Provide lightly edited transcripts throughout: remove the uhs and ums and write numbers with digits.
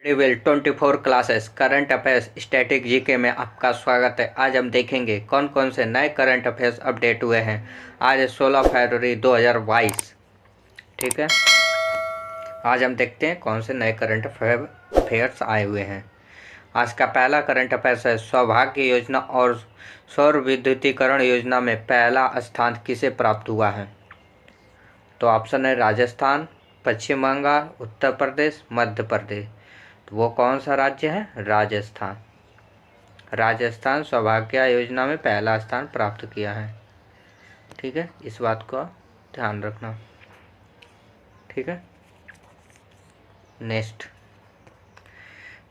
रिवेल 24 classes current affairs static GK में आपका स्वागत है। आज हम देखेंगे कौन कौन से नए करंट अफेयर्स अपडेट हुए हैं। आज है 16 फरवरी 2022। ठीक है, आज हम देखते हैं कौन से नए करंट अफेयर्स आए हुए हैं। आज का पहला करंट अफेयर्स है सौभाग्य योजना और सौर विद्युतीकरण योजना में पहला स्थान किसे प्राप्त हुआ है। तो ऑप्शन है राजस्थान, पश्चिम बंगाल, उत्तर प्रदेश, मध्य प्रदेश। तो वो कौन सा राज्य है? राजस्थान। राजस्थान सौभाग्य योजना में पहला स्थान प्राप्त किया है। ठीक है, इस बात को ध्यान रखना। ठीक है,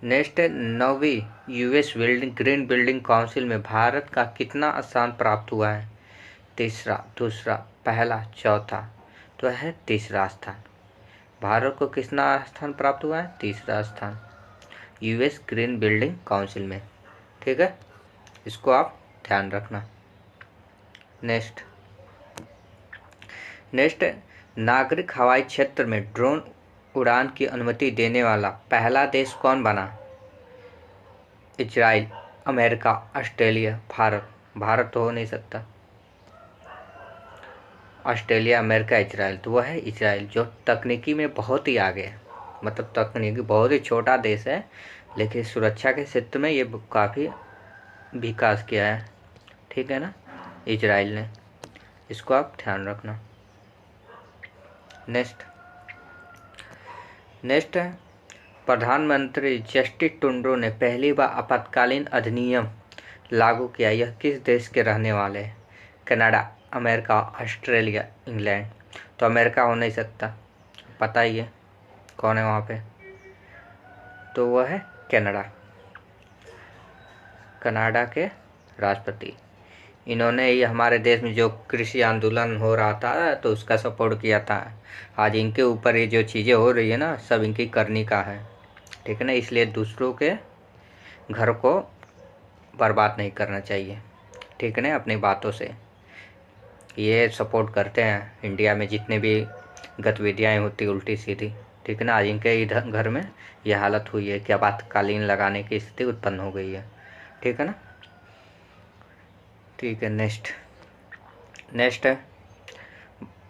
नेक्स्ट है 9वीं यूएस ग्रीन बिल्डिंग काउंसिल में भारत का कितना स्थान प्राप्त हुआ है? तीसरा, दूसरा, पहला, चौथा। तो है तीसरा स्थान। भारत को कितना स्थान प्राप्त हुआ है? तीसरा स्थान यूएस ग्रीन बिल्डिंग काउंसिल में। ठीक है, इसको आप ध्यान रखना। नेक्स्ट नागरिक हवाई क्षेत्र में ड्रोन उड़ान की अनुमति देने वाला पहला देश कौन बना? Israel, America, Australia, Bharat. Bharat तो हो नहीं सकता। Australia, America, Israel. तो वह है इजराइल, जो तकनीकी में बहुत ही आगे है। मतलब तकनीकी बहुत ही छोटा देश है, लेकिन सुरक्षा के क्षेत्र में ये काफ़ी विकास किया है। ठीक है ना, इजराइल ने। इसको आप ध्यान रखना। नेक्स्ट है प्रधानमंत्री जस्टिस ट्रूडो ने पहली बार आपातकालीन अधिनियम लागू किया। यह किस देश के रहने वाले हैं? Canada, America, Australia, England. तो अमेरिका हो नहीं सकता, पता ही है कौन है वहाँ पे। तो वह है कनाडा। कनाडा के राष्ट्रपति। इन्होंने ये हमारे देश में जो कृषि आंदोलन हो रहा था तो उसका सपोर्ट किया था। आज इनके ऊपर ये जो चीज़ें हो रही है ना, सब इनकी करनी का है। ठीक है ना, इसलिए दूसरों के घर को बर्बाद नहीं करना चाहिए। ठीक है ना, अपनी बातों से ये सपोर्ट करते हैं। इंडिया में जितने भी गतिविधियाँ होती उल्टी सीधी, ठीक है ना, आज इनके इधर घर में यह हालत हुई है कि आपातकालीन लगाने की स्थिति उत्पन्न हो गई है। ठीक है ना, ठीक है। नेक्स्ट है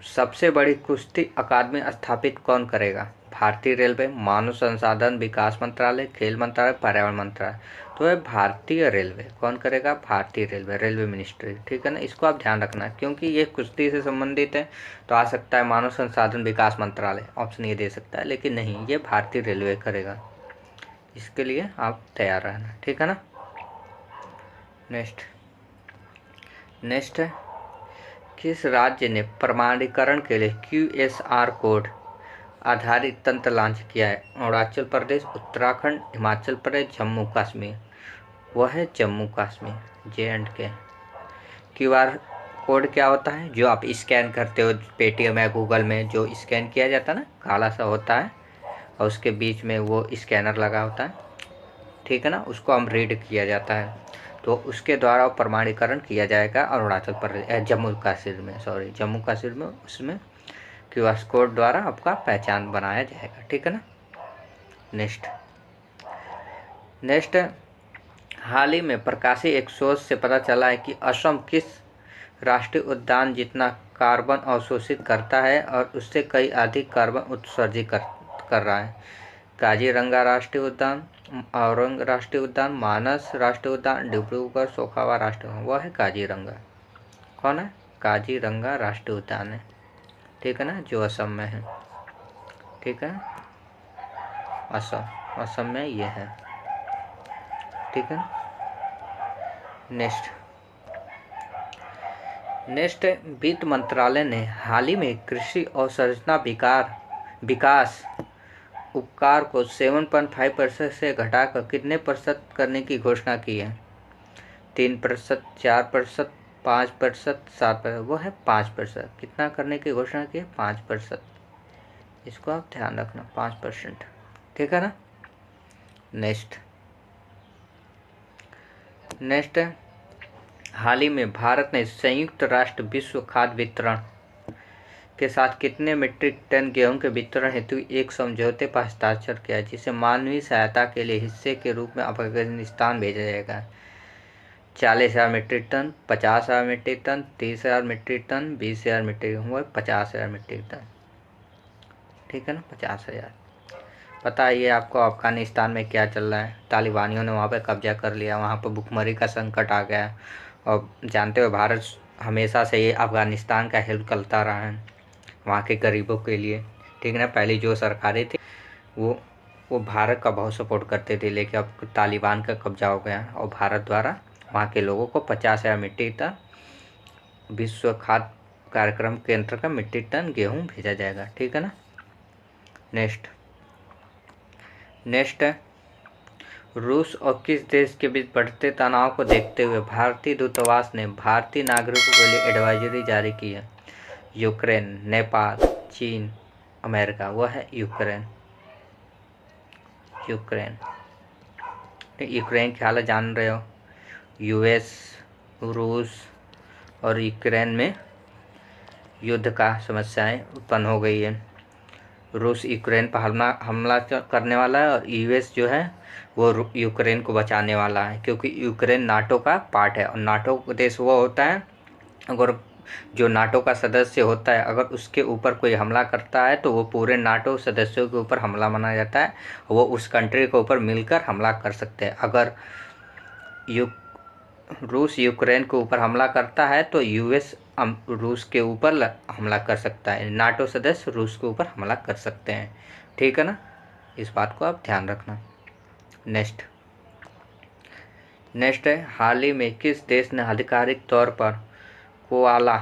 सबसे बड़ी कुश्ती अकादमी स्थापित कौन करेगा? भारतीय रेलवे, मानव संसाधन विकास मंत्रालय, खेल मंत्रालय, पर्यावरण मंत्रालय। तो है भारतीय रेलवे। कौन करेगा? भारतीय रेलवे, रेलवे मिनिस्ट्री। ठीक है ना, इसको आप ध्यान रखना, क्योंकि ये कुश्ती से संबंधित है। तो आ सकता है मानव संसाधन विकास मंत्रालय, ऑप्शन ये दे सकता है, लेकिन नहीं, ये भारतीय रेलवे करेगा। इसके लिए आप तैयार रहना। ठीक है ना। नेक्स्ट है किस राज्य ने प्रमाणीकरण के लिए QSR कोड आधारित तंत्र लॉन्च किया है? अरुणाचल प्रदेश, उत्तराखंड, हिमाचल प्रदेश, जम्मू कश्मीर। वह है Jammu Kashmir, JNK। QR code क्या होता है? जो आप स्कैन करते हो पेटीएम या गूगल में, जो स्कैन किया जाता है ना, काला सा होता है और उसके बीच में वो स्कैनर लगा होता है। ठीक है ना, उसको हम रीड किया जाता है, तो उसके द्वारा प्रमाणीकरण किया जाएगा अरुणाचल प्रदेश, जम्मू कश्मीर में उसमें QR कोड द्वारा आपका पहचान बनाया जाएगा। ठीक है ना। नेक्स्ट हाल ही में प्रकाशित एक शोध से पता चला है कि असम किस राष्ट्रीय उद्यान जितना कार्बन अवशोषित करता है और उससे कई अधिक कार्बन उत्सर्जित कर रहा है। काजीरंगा राष्ट्रीय उद्यान, औरंग राष्ट्रीय उद्यान, मानस राष्ट्रीय उद्यान, डिब्रूगढ़ सोखावा राष्ट्रीय उद्यान। वह है काजीरंगा। कौन है? काजीरंगा राष्ट्रीय उद्यान है। ठीक है ना, जो असम में है। ठीक है, असम में ये है। ठीक है। नेक्स्ट वित्त मंत्रालय ने हाल ही में कृषि अवसंरचना विकास उपकार को 7.5% से घटाकर कितने प्रतिशत करने की घोषणा की है? 3%, 4%, 5%, 7%। वो है 5%। कितना करने की घोषणा की है? 5%। इसको आप ध्यान रखना, 5%। ठीक है ना। नेक्स्ट हाल ही में भारत ने संयुक्त राष्ट्र विश्व खाद्य वितरण के साथ कितने मीट्रिक टन गेहूं के वितरण हेतु एक समझौते पर हस्ताक्षर किया, जिसे मानवीय सहायता के लिए हिस्से के रूप में अफगानिस्तान भेजा जाएगा? 40,000 metric tonne, 50,000 metric tonne, 30,000 metric tonne, 20,000 metric tonne, वो 50,000 मीट्रिक टन। ठीक है ना, 50,000। पता है ये आपको अफगानिस्तान में क्या चल रहा है? तालिबानियों ने वहाँ पे कब्जा कर लिया, वहाँ पर भुखमरी का संकट आ गया। और जानते हो भारत हमेशा से ये अफगानिस्तान का हेल्प करता रहा है वहाँ के गरीबों के लिए। ठीक है ना, पहले जो सरकारें थी वो भारत का बहुत सपोर्ट करते थे, लेकिन अब तालिबान का कब्जा हो गया और भारत द्वारा वहाँ के लोगों को 50,000 मीट्रिक टन विश्व खाद्य कार्यक्रम के अंतर्गत मीट्रिक टन गेहूँ भेजा जाएगा। ठीक है ना। नेक्स्ट है, रूस और किस देश के बीच बढ़ते तनाव को देखते हुए भारतीय दूतावास ने भारतीय नागरिकों के लिए एडवाइजरी जारी की है? यूक्रेन, नेपाल, चीन, अमेरिका। वह है यूक्रेन। यूक्रेन की हालत जान रहे हो, यूएस, रूस और यूक्रेन में युद्ध का समस्याएं उत्पन्न हो गई है। रूस यूक्रेन पर हमला करने वाला है और यूएस जो है वो यूक्रेन को बचाने वाला है, क्योंकि यूक्रेन नाटो का पार्ट है और नाटो देश वो होता है, अगर जो नाटो का सदस्य होता है अगर उसके ऊपर कोई हमला करता है तो वो पूरे नाटो सदस्यों के ऊपर हमला माना जाता है, वो उस कंट्री के ऊपर मिलकर हमला कर सकते हैं। अगर रूस यूक्रेन के ऊपर हमला करता है तो यूएस रूस के ऊपर हमला कर सकता है, नाटो सदस्य रूस के ऊपर हमला कर सकते हैं। ठीक है ना, इस बात को आप ध्यान रखना। नेक्स्ट है, हाल ही में किस देश ने आधिकारिक तौर पर कोआला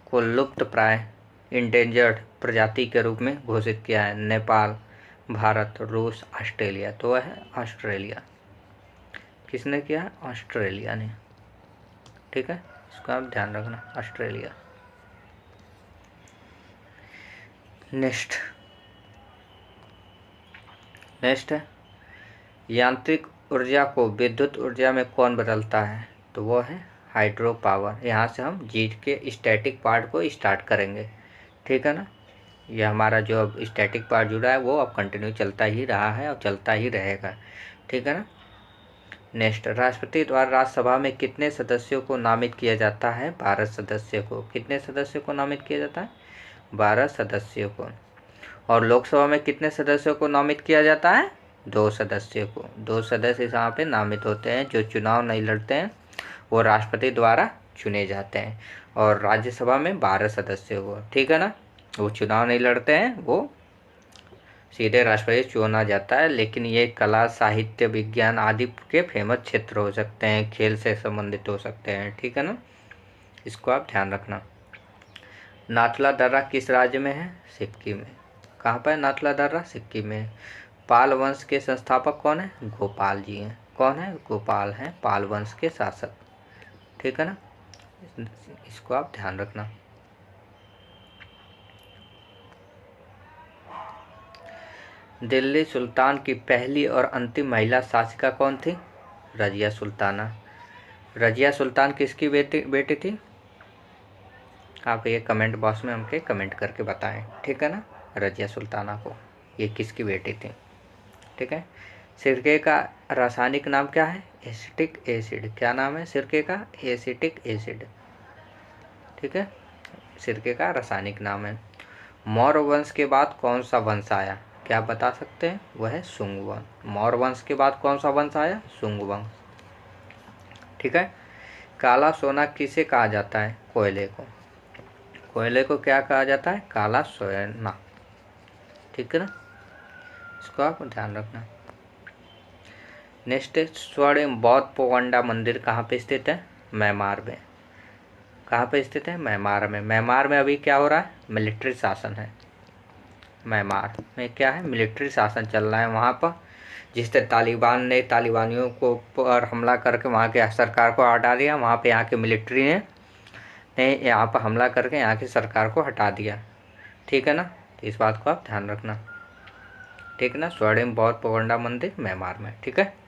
को लुप्त प्राय इंडेंजर्ड प्रजाति के रूप में घोषित किया है? नेपाल, भारत, रूस, ऑस्ट्रेलिया। तो वह है ऑस्ट्रेलिया। किसने किया? ऑस्ट्रेलिया ने। ठीक है, इसको आप ध्यान रखना, ऑस्ट्रेलिया। नेक्स्ट है, यांत्रिक ऊर्जा को विद्युत ऊर्जा में कौन बदलता है? तो वो है हाइड्रो पावर। यहाँ से हम जीट के स्टैटिक पार्ट को स्टार्ट करेंगे। ठीक है ना, ये हमारा जो अब स्टैटिक पार्ट जुड़ा है वो अब कंटिन्यू चलता ही रहा है और चलता ही रहेगा। ठीक है ना। नेक्स्ट, राष्ट्रपति द्वारा राज्यसभा में कितने सदस्यों को नामित किया जाता है? 12 सदस्यों को। कितने सदस्यों को नामित किया जाता है? 12 सदस्यों को। और लोकसभा में कितने सदस्यों को नामित किया जाता है? 2 सदस्यों को। 2 सदस्य यहाँ पे नामित होते हैं, जो चुनाव नहीं लड़ते हैं, वो राष्ट्रपति द्वारा चुने जाते हैं। और राज्यसभा में 12 सदस्यों को। ठीक है ना, वो चुनाव नहीं लड़ते हैं, वो सीधे राष्ट्रपति चुना जाता है। लेकिन ये कला, साहित्य, विज्ञान आदि के फेमस क्षेत्र हो सकते हैं, खेल से संबंधित हो सकते हैं। ठीक है ना, इसको आप ध्यान रखना। नाथुला दर्रा किस राज्य में है? सिक्किम में। कहाँ पर है नाथुला दर्रा? सिक्किम में। पाल वंश के संस्थापक कौन है? गोपाल जी हैं। कौन है? गोपाल हैं, पाल वंश के शासक। ठीक है ना, इसको आप ध्यान रखना। दिल्ली सुल्तान की पहली और अंतिम महिला शासिका कौन थी? रजिया सुल्ताना। रजिया सुल्तान किसकी बेटी थी? आप ये कमेंट बॉक्स में हमके कमेंट करके बताएं। ठीक है ना, रजिया सुल्ताना को ये किसकी बेटी थी? ठीक है। सिरके का रासायनिक नाम क्या है? Acetic acid. क्या नाम है सिरके का? Acetic acid. ठीक है, सिरके का रासायनिक नाम है। मौर्य वंश के बाद कौन सा वंश आया? क्या बता सकते हैं? वह है शुंग वंश। मौर्य वंश के बाद कौन सा वंश आया? शुंग वंश। ठीक है। काला सोना किसे कहा जाता है? कोयले को। कोयले को क्या कहा जाता है? काला सोना। ठीक है ना, इसको आप ध्यान रखना। नेक्स्ट, स्वर्ण बौद्ध पोगंडा मंदिर कहाँ पे स्थित है? म्यांमार में। कहाँ पे स्थित है? म्यांमार में। म्यांमार में अभी क्या हो रहा है? मिलिट्री शासन है। म्यांमार में क्या है? मिलिट्री शासन चल रहा है वहाँ पर, जिससे तालिबान ने तालिबानियों को पर हमला करके वहाँ के सरकार को हटा दिया। वहाँ पे यहाँ के मिलिट्री ने यहाँ पर हमला करके यहाँ की सरकार को हटा दिया। ठीक है ना, तो इस बात को आप ध्यान रखना। ठीक है ना, स्वर्णिम बौद्ध पोगंडा मंदिर म्यांमार में। ठीक है।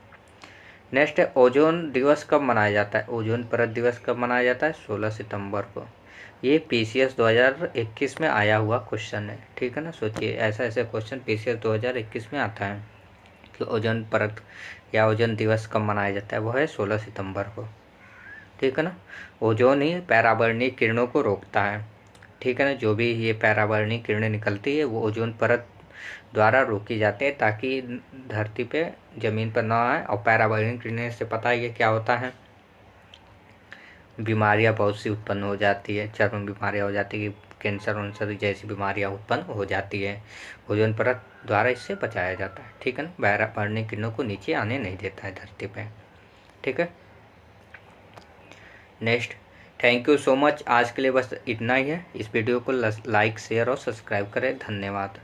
नेक्स्ट है, ओजोन दिवस कब मनाया जाता है? ओजोन परत दिवस कब मनाया जाता है? 16 सितंबर को। ये PCS 2021 में आया हुआ क्वेश्चन है, ठीक है ना। सोचिए ऐसा ऐसे क्वेश्चन PCS 2021 में आता है कि ओजोन परत या ओजोन दिवस कब मनाया जाता है, वो है 16 सितंबर को, ठीक है ना। ओजोन ही परावर्णीय किरणों को रोकता है, ठीक है ना। जो भी ये परावर्णीय किरणें निकलती है वो ओजोन परत द्वारा रोकी जाती है ताकि धरती पे ज़मीन पर ना आए। और परावर्णीय किरणें से पता है ये क्या होता है, बीमारियां बहुत सी उत्पन्न हो जाती है, चर्म बीमारियां हो जाती है, कैंसर वंसर जैसी बीमारियां उत्पन्न हो जाती है। ओजोन परत द्वारा इससे बचाया जाता है, ठीक है ना। परावर्णीय किरणों को नीचे आने नहीं देता है धरती पे, ठीक है। Next, thank you so much. आज के लिए बस इतना ही है। इस वीडियो को लाइक शेयर और सब्सक्राइब करें। धन्यवाद।